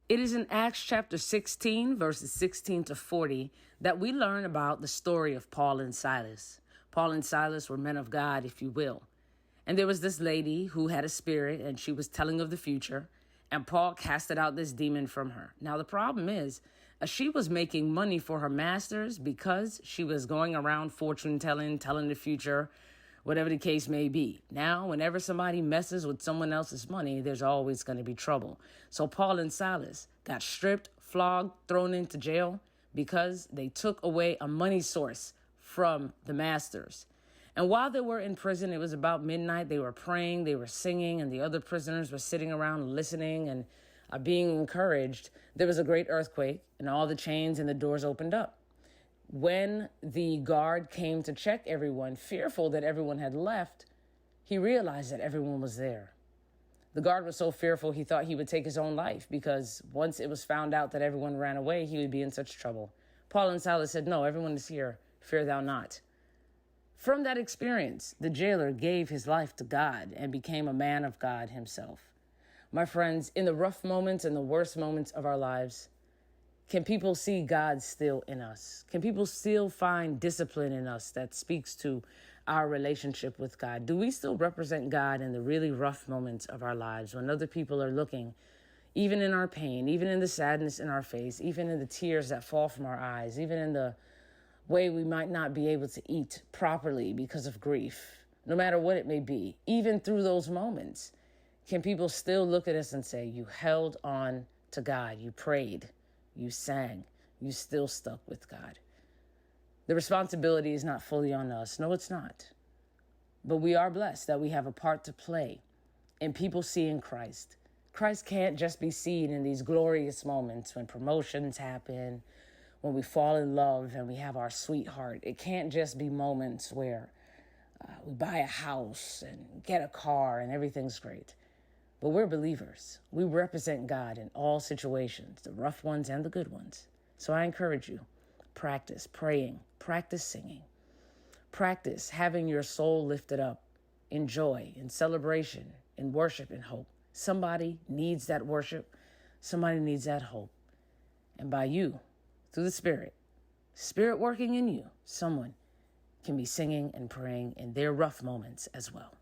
It is in Acts chapter 16, verses 16 to 40, that we learn about the story of Paul and Silas. Paul and Silas were men of God, if you will. And there was this lady who had a spirit, and she was telling of the future, and Paul casted out this demon from her. Now, the problem is, she was making money for her masters because she was going around fortune telling the future, whatever the case may be. Now, whenever somebody messes with someone else's money, there's always going to be trouble. So Paul and Silas got stripped, flogged, thrown into jail because they took away a money source from the masters. And while they were in prison, it was about midnight. They were praying, they were singing, and the other prisoners were sitting around listening and being encouraged. There was a great earthquake, and all the chains and the doors opened up. When the guard came to check everyone, fearful that everyone had left, he realized that everyone was there. The guard was so fearful he thought he would take his own life because once it was found out that everyone ran away, he would be in such trouble. Paul and Silas said, "No, everyone is here. Fear thou not." From that experience, the jailer gave his life to God and became a man of God himself. My friends, in the rough moments and the worst moments of our lives, can people see God still in us? Can people still find discipline in us that speaks to our relationship with God? Do we still represent God in the really rough moments of our lives when other people are looking, even in our pain, even in the sadness in our face, even in the tears that fall from our eyes, even in the way we might not be able to eat properly because of grief, no matter what it may be, even through those moments, can people still look at us and say, you held on to God, you prayed, you sang, you still stuck with God? The responsibility is not fully on us. No, it's not. But we are blessed that we have a part to play in people seeing Christ. Christ can't just be seen in these glorious moments when promotions happen, when we fall in love and we have our sweetheart. It can't just be moments where we buy a house and get a car and everything's great. But we're believers. We represent God in all situations, the rough ones and the good ones. So I encourage you, practice praying, practice singing, practice having your soul lifted up in joy, in celebration, in worship, and hope. Somebody needs that worship. Somebody needs that hope. And by you, through the Spirit working in you, someone can be singing and praying in their rough moments as well.